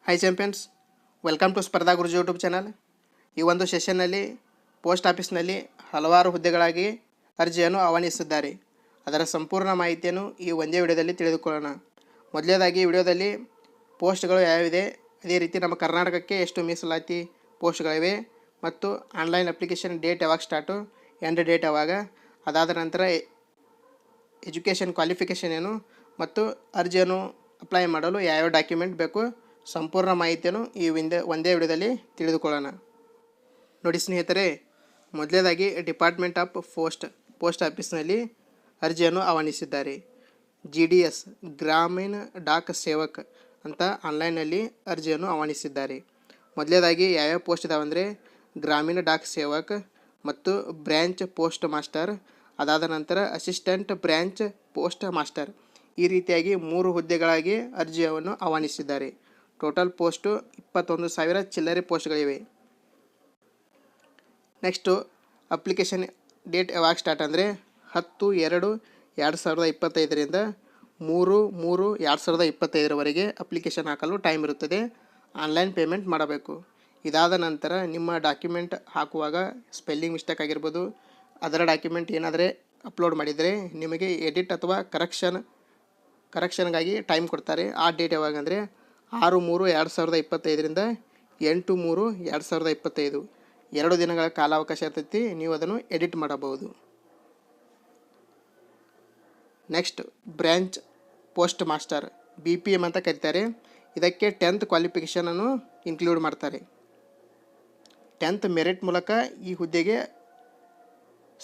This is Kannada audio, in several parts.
ಹೈ ಚಾಂಪಿಯನ್ಸ್, ವೆಲ್ಕಮ್ ಟು ಸ್ಪರ್ಧಾ ಗುರುಜಿ ಯೂಟ್ಯೂಬ್ ಚಾನಲ್. ಈ ಒಂದು ಸೆಷನ್ನಲ್ಲಿ ಪೋಸ್ಟ್ ಆಫೀಸ್ನಲ್ಲಿ ಹಲವಾರು ಹುದ್ದೆಗಳಾಗಿ ಅರ್ಜಿಯನ್ನು ಆಹ್ವಾನಿಸಿದ್ದಾರೆ. ಅದರ ಸಂಪೂರ್ಣ ಮಾಹಿತಿಯನ್ನು ಈ ಒಂದೇ ವಿಡಿಯೋದಲ್ಲಿ ತಿಳಿದುಕೊಳ್ಳೋಣ. ಮೊದಲನೇದಾಗಿ ವಿಡಿಯೋದಲ್ಲಿ ಪೋಸ್ಟ್ಗಳು ಯಾವಿದೆ, ಅದೇ ರೀತಿ ನಮ್ಮ ಕರ್ನಾಟಕಕ್ಕೆ ಎಷ್ಟು ಮೀಸಲಾತಿ ಪೋಸ್ಟ್ಗಳಿವೆ ಮತ್ತು ಆನ್ಲೈನ್ ಅಪ್ಲಿಕೇಶನ್ ಡೇಟ್ ಯಾವಾಗ ಸ್ಟಾರ್ಟು, ಎಂಡ್ ಡೇಟ್ ಯಾವಾಗ, ಅದಾದ ನಂತರ ಎಜುಕೇಷನ್ ಕ್ವಾಲಿಫಿಕೇಷನ್ ಏನು ಮತ್ತು ಅರ್ಜಿಯನ್ನು ಅಪ್ಲೈ ಮಾಡಲು ಯಾವ್ಯಾವ ಡಾಕ್ಯುಮೆಂಟ್ ಬೇಕು, ಸಂಪೂರ್ಣ ಮಾಹಿತಿಯನ್ನು ಈ ಒಂದೇ ವಿಡಿಯೋದಲ್ಲಿ ತಿಳಿದುಕೊಳ್ಳೋಣ. ನೋಡಿ ಸ್ನೇಹಿತರೆ, ಮೊದಲನೇದಾಗಿ ಡಿಪಾರ್ಟ್ಮೆಂಟ್ ಆಫ್ ಪೋಸ್ಟ್ ಆಫೀಸ್ನಲ್ಲಿ ಅರ್ಜಿಯನ್ನು ಆಹ್ವಾನಿಸಿದ್ದಾರೆ. GDS ಗ್ರಾಮೀಣ ಡಾಕ್ ಸೇವಕ್ ಅಂತ ಆನ್ಲೈನಲ್ಲಿ ಅರ್ಜಿಯನ್ನು ಆಹ್ವಾನಿಸಿದ್ದಾರೆ. ಮೊದಲನೇದಾಗಿ ಯಾವ್ಯಾವ ಪೋಸ್ಟ್ ಇದಾವಂದರೆ ಗ್ರಾಮೀಣ ಡಾಕ್ ಸೇವಕ್ ಮತ್ತು ಬ್ರ್ಯಾಂಚ್ ಪೋಸ್ಟ್ ಮಾಸ್ಟರ್, ಅದಾದ ನಂತರ ಅಸಿಸ್ಟೆಂಟ್ ಬ್ರ್ಯಾಂಚ್ ಪೋಸ್ಟ್ ಮಾಸ್ಟರ್. ಈ ರೀತಿಯಾಗಿ 3 ಹುದ್ದೆಗಳಾಗಿ ಅರ್ಜಿಯನ್ನು ಆಹ್ವಾನಿಸಿದ್ದಾರೆ. ಟೋಟಲ್ ಪೋಸ್ಟು 21,000 ಚಿಲ್ಲರೆ ಪೋಸ್ಟ್ಗಳಿವೆ. ನೆಕ್ಸ್ಟು ಅಪ್ಲಿಕೇಶನ್ ಡೇಟ್ ಯಾವಾಗ ಸ್ಟಾರ್ಟ್ ಅಂದರೆ 10/2/2025ರಿಂದ 3/3/2025ರವರೆಗೆ ಅಪ್ಲಿಕೇಶನ್ ಹಾಕಲು ಟೈಮ್ ಇರುತ್ತದೆ. ಆನ್ಲೈನ್ ಪೇಮೆಂಟ್ ಮಾಡಬೇಕು. ಇದಾದ ನಂತರ ನಿಮ್ಮ ಡಾಕ್ಯುಮೆಂಟ್ ಹಾಕುವಾಗ ಸ್ಪೆಲ್ಲಿಂಗ್ ಮಿಸ್ಟೇಕ್ ಆಗಿರ್ಬೋದು, ಅದರ ಡಾಕ್ಯುಮೆಂಟ್ ಏನಾದರೆ ಅಪ್ಲೋಡ್ ಮಾಡಿದರೆ ನಿಮಗೆ ಎಡಿಟ್ ಅಥವಾ ಕರೆಕ್ಷನ್ಗಾಗಿ ಟೈಮ್ ಕೊಡ್ತಾರೆ. ಆ ಡೇಟ್ ಯಾವಾಗ ಅಂದರೆ 6/3/2025ರಿಂದ 8/3/2025. 2 ದಿನಗಳ ಕಾಲಾವಕಾಶ ಇರ್ತೈತಿ, ನೀವು ಅದನ್ನು ಎಡಿಟ್ ಮಾಡಬಹುದು. Next branch post master BPM ಅಂತ ಕರೀತಾರೆ. ಇದಕ್ಕೆ 10th ಕ್ವಾಲಿಫಿಕೇಷನನ್ನು ಇನ್ಕ್ಲೂಡ್ ಮಾಡ್ತಾರೆ. 10th ಮೆರಿಟ್ ಮೂಲಕ ಈ ಹುದ್ದೆಗೆ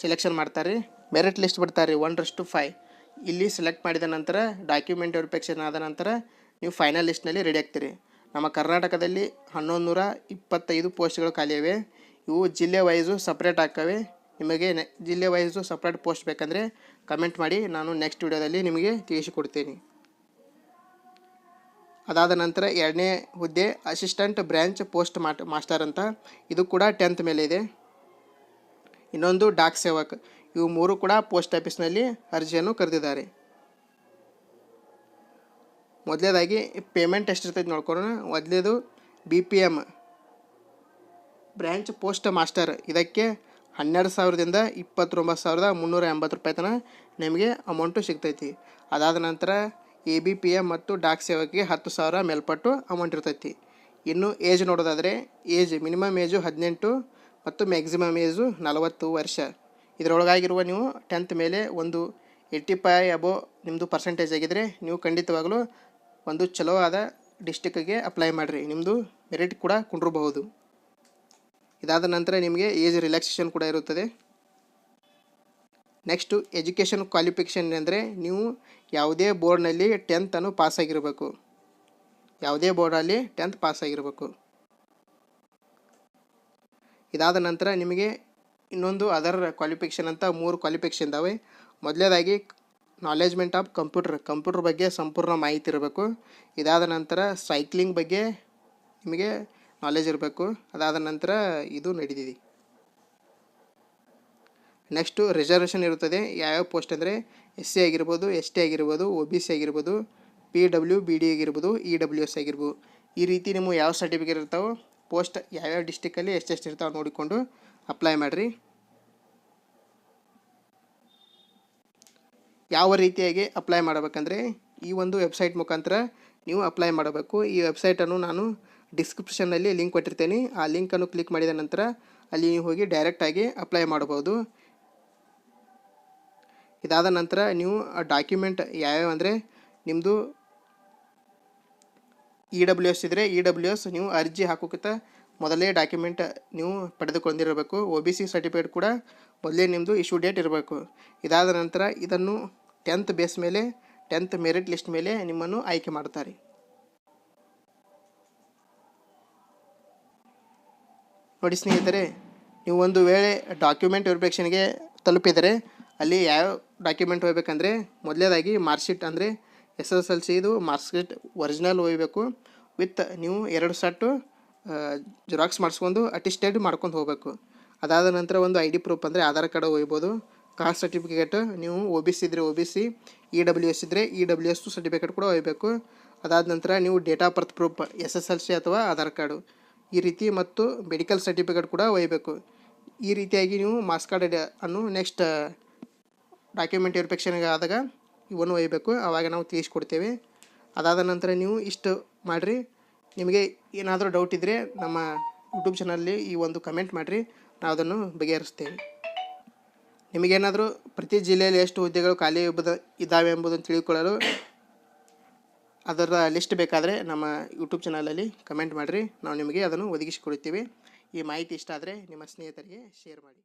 ಸೆಲೆಕ್ಷನ್ ಮಾಡ್ತಾರೆ. ಮೆರಿಟ್ ಲಿಸ್ಟ್ ಬಿಡ್ತಾರೆ 1:5. ಇಲ್ಲಿ ಸೆಲೆಕ್ಟ್ ಮಾಡಿದ ನಂತರ ಡಾಕ್ಯುಮೆಂಟ್ ವೆರಿಫಿಕೇಷನ್ ಆದ ನಂತರ ನೀವು ಫೈನಲ್ ಲಿಸ್ಟ್ನಲ್ಲಿ ರೆಡಿ ಆಗ್ತೀರಿ. ನಮ್ಮ ಕರ್ನಾಟಕದಲ್ಲಿ 1125 ಪೋಸ್ಟ್ಗಳು ಖಾಲಿ ಇವೆ. ಇವು ಜಿಲ್ಲೆ ವೈಸು ಸಪ್ರೇಟ್ ಆಗ್ತವೆ. ನಿಮಗೆ ಜಿಲ್ಲೆ ವೈಸು ಸಪ್ರೇಟ್ ಪೋಸ್ಟ್ ಬೇಕಂದರೆ ಕಮೆಂಟ್ ಮಾಡಿ, ನಾನು ನೆಕ್ಸ್ಟ್ ವಿಡಿಯೋದಲ್ಲಿ ನಿಮಗೆ ತಿಳಿಸಿಕೊಡ್ತೀನಿ. ಅದಾದ ನಂತರ 2ನೇ ಹುದ್ದೆ ಅಸಿಸ್ಟೆಂಟ್ ಬ್ರ್ಯಾಂಚ್ ಪೋಸ್ಟ್ ಮಾಸ್ಟರ್ ಅಂತ. ಇದು ಕೂಡ 10th ಮೇಲೆ ಇದೆ. ಇನ್ನೊಂದು ಡಾಕ್ ಸೇವಕ್. ಇವು 3 ಕೂಡ ಪೋಸ್ಟ್ ಆಫೀಸ್ನಲ್ಲಿ ಅರ್ಜಿಯನ್ನು ಕರೆದಿದ್ದಾರೆ. ಮೊದಲೇದಾಗಿ ಪೇಮೆಂಟ್ ಎಷ್ಟಿರ್ತೈತೆ ನೋಡ್ಕೊಳ್ಳೋಣ. ಮೊದಲೇದು BPM ಬ್ರ್ಯಾಂಚ್ ಪೋಸ್ಟ್ ಮಾಸ್ಟರ್. ಇದಕ್ಕೆ 12,000ದಿಂದ 29,380 ರೂಪಾಯಿ ತನಕ ನಿಮಗೆ ಅಮೌಂಟು ಸಿಗ್ತೈತಿ. ಅದಾದ ನಂತರ ABPM ಮತ್ತು ಡಾಕ್ ಸೇವಕ್ಗೆ 10,000 ಮೇಲ್ಪಟ್ಟು ಅಮೌಂಟ್ ಇರ್ತೈತಿ. ಇನ್ನು ಏಜ್ ನೋಡೋದಾದರೆ ಮಿನಿಮಮ್ ಏಜು 18 ಮತ್ತು ಮ್ಯಾಕ್ಸಿಮಮ್ ಏಜು 40 ವರ್ಷ. ಇದರೊಳಗಾಗಿರುವ ನೀವು 10th ಮೇಲೆ ಒಂದು 85 ಅಬೋವ್ ನಿಮ್ಮದು ಪರ್ಸೆಂಟೇಜ್ ಆಗಿದ್ದರೆ ನೀವು ಖಂಡಿತವಾಗಲೂ ಒಂದು ಚಲೋ ಆದ ಡಿಸ್ಟಿಕ್ಕಿಗೆ ಅಪ್ಲೈ ಮಾಡಿರಿ, ನಿಮ್ಮದು ಮೆರಿಟ್ ಕೂಡ ಕುಂಡ್ರಬಹುದು. ಇದಾದ ನಂತರ ನಿಮಗೆ ಏಜ್ ರಿಲ್ಯಾಕ್ಸೇಷನ್ ಕೂಡ ಇರುತ್ತದೆ. ನೆಕ್ಸ್ಟು ಎಜುಕೇಷನ್ ಕ್ವಾಲಿಫಿಕೇಷನ್ ಅಂದರೆ ನೀವು ಯಾವುದೇ ಬೋರ್ಡ್ನಲ್ಲಿ 10th ಪಾಸಾಗಿರಬೇಕು. ಯಾವುದೇ ಬೋರ್ಡಲ್ಲಿ 10th ಪಾಸಾಗಿರಬೇಕು. ಇದಾದ ನಂತರ ನಿಮಗೆ ಇನ್ನೊಂದು ಅದರ್ ಕ್ವಾಲಿಫಿಕೇಷನ್ ಅಂತ 3 ಕ್ವಾಲಿಫಿಕೇಷನ್ ಇದ್ದಾವೆ. ಮೊದಲನೇದಾಗಿ ನಾಲೆಜ್ಮೆಂಟ್ ಆಫ್ ಕಂಪ್ಯೂಟರ್ ಬಗ್ಗೆ ಸಂಪೂರ್ಣ ಮಾಹಿತಿ ಇರಬೇಕು. ಇದಾದ ನಂತರ ಸೈಕ್ಲಿಂಗ್ ಬಗ್ಗೆ ನಿಮಗೆ ನಾಲೆಜ್ ಇರಬೇಕು. ಅದಾದ ನಂತರ ಇದು ನಡೆದಿದೆ. ನೆಕ್ಸ್ಟು ರಿಸರ್ವೇಷನ್ ಇರುತ್ತದೆ. ಯಾವ್ಯಾವ ಪೋಸ್ಟ್ ಅಂದರೆ SC ಆಗಿರ್ಬೋದು, ST ಆಗಿರ್ಬೋದು, OBC ಆಗಿರ್ಬೋದು, PWBD ಆಗಿರ್ಬೋದು, EWS ಆಗಿರ್ಬೋದು. ಈ ರೀತಿ ನಿಮ್ಮ ಯಾವ ಸರ್ಟಿಫಿಕೇಟ್ ಇರ್ತಾವೋ ಪೋಸ್ಟ್ ಯಾವ್ಯಾವ ಡಿಸ್ಟಿಕಲ್ಲಿ ಎಷ್ಟೆಷ್ಟು ಇರ್ತಾವೆ ನೋಡಿಕೊಂಡು ಅಪ್ಲೈ ಮಾಡಿರಿ. ಯಾವ ರೀತಿಯಾಗಿ ಅಪ್ಲೈ ಮಾಡಬೇಕಂದ್ರೆ ಈ ಒಂದು ವೆಬ್ಸೈಟ್ ಮುಖಾಂತರ ನೀವು ಅಪ್ಲೈ ಮಾಡಬೇಕು. ಈ ವೆಬ್ಸೈಟನ್ನು ನಾನು ಡಿಸ್ಕ್ರಿಪ್ಷನ್ನಲ್ಲಿ ಲಿಂಕ್ ಕೊಟ್ಟಿರ್ತೇನೆ. ಆ ಲಿಂಕನ್ನು ಕ್ಲಿಕ್ ಮಾಡಿದ ನಂತರ ಅಲ್ಲಿ ನೀವು ಹೋಗಿ ಡೈರೆಕ್ಟಾಗಿ ಅಪ್ಲೈ ಮಾಡಬಹುದು. ಇದಾದ ನಂತರ ನೀವು ಆ ಡಾಕ್ಯುಮೆಂಟ್ ಯಾವ್ಯಾವ ಅಂದರೆ ನಿಮ್ಮದು EWS ಇದ್ದರೆ EWS ನೀವು ಅರ್ಜಿ ಹಾಕೋಕ್ಕಿಂತ ಮೊದಲೇ ಡಾಕ್ಯುಮೆಂಟ್ ನೀವು ಪಡೆದುಕೊಂಡಿರಬೇಕು. OBC ಸರ್ಟಿಫಿಕೇಟ್ ಕೂಡ ಮೊದಲೇ ನಿಮ್ಮದು ಇಶ್ಯೂ ಡೇಟ್ ಇರಬೇಕು. ಇದಾದ ನಂತರ ಇದನ್ನು 10th ಬೇಸ್ ಮೇಲೆ 10th ಮೆರಿಟ್ ಲಿಸ್ಟ್ ಮೇಲೆ ನಿಮ್ಮನ್ನು ಆಯ್ಕೆ ಮಾಡ್ತಾರೆ. ನೋಡಿ ಸ್ನೇಹಿತರೆ, ನೀವು ಒಂದು ವೇಳೆ ಡಾಕ್ಯುಮೆಂಟ್ ವೆರಿಫಿಕೇಷನ್ಗೆ ತಲುಪಿದರೆ ಅಲ್ಲಿ ಯಾವ ಡಾಕ್ಯುಮೆಂಟ್ ಹೋಗ್ಬೇಕಂದ್ರೆ ಮೊದಲನೇದಾಗಿ ಮಾರ್ಕ್ಶೀಟ್ ಅಂದರೆ SSLC ಇದು ಮಾರ್ಕ್ಶೀಟ್ ಒರಿಜಿನಲ್ ಒಯ್ಯಬೇಕು. ವಿತ್ ನೀವು 2 ಸೆಟ್ಟು ಜೆರಾಕ್ಸ್ ಮಾಡಿಸ್ಕೊಂಡು ಅಟಿಸ್ಟೇಡ್ ಮಾಡ್ಕೊಂಡು ಹೋಗಬೇಕು. ಅದಾದ ನಂತರ ಒಂದು ID ಪ್ರೂಫ್ ಅಂದರೆ ಆಧಾರ್ ಕಾರ್ಡ್ ಒಯ್ಬೋದು. ಕಾಸ್ಟ್ ಸರ್ಟಿಫಿಕೇಟ್ ನೀವು OBC ಇದ್ದರೆ OBC, EWS ಇದ್ದರೆ EWS ಸರ್ಟಿಫಿಕೇಟ್ ಕೂಡ ಒಯ್ಯಬೇಕು. ಅದಾದ ನಂತರ ನೀವು date of birth proof SSLC ಅಥವಾ ಆಧಾರ್ ಕಾರ್ಡು ಈ ರೀತಿ ಮತ್ತು ಮೆಡಿಕಲ್ ಸರ್ಟಿಫಿಕೇಟ್ ಕೂಡ ಒಯ್ಯಬೇಕು. ಈ ರೀತಿಯಾಗಿ ನೀವು ಮಾರ್ಕ್ಸ್ ಕಾರ್ಡ್ ಅನ್ನು ನೆಕ್ಸ್ಟ್ ಡಾಕ್ಯುಮೆಂಟ್ ವೆರಿಫಿಕೇಷನ್ಗೆ ಆದಾಗ ಇವನ್ನು ಒಯ್ಯಬೇಕು. ಆವಾಗ ನಾವು ತಿಳಿಸ್ಕೊಡ್ತೇವೆ. ಅದಾದ ನಂತರ ನೀವು ಇಷ್ಟು ಮಾಡಿರಿ. ನಿಮಗೆ ಏನಾದರೂ ಡೌಟ್ ಇದ್ದರೆ ನಮ್ಮ ಯೂಟ್ಯೂಬ್ ಚಾನಲ್ಲಿ ಈ ಒಂದು ಕಮೆಂಟ್ ಮಾಡಿರಿ, ನಾವು ಅದನ್ನು ಬಗೆಹರಿಸ್ತೇವೆ. ನಿಮಗೇನಾದರೂ ಪ್ರತಿ ಜಿಲ್ಲೆಯಲ್ಲಿ ಎಷ್ಟು ಹುದ್ದೆಗಳು ಖಾಲಿ ಇದ್ದಾವೆ ಎಂಬುದನ್ನು ತಿಳಿದುಕೊಳ್ಳಲು ಅದರ ಲಿಸ್ಟ್ ಬೇಕಾದರೆ ನಮ್ಮ ಯೂಟ್ಯೂಬ್ ಚಾನಲಲ್ಲಿ ಕಮೆಂಟ್ ಮಾಡಿರಿ, ನಾವು ನಿಮಗೆ ಅದನ್ನು ಒದಗಿಸಿಕೊಡುತ್ತೇವೆ. ಈ ಮಾಹಿತಿ ಇಷ್ಟ ಆದರೆ ನಿಮ್ಮ ಸ್ನೇಹಿತರಿಗೆ ಶೇರ್ ಮಾಡಿ.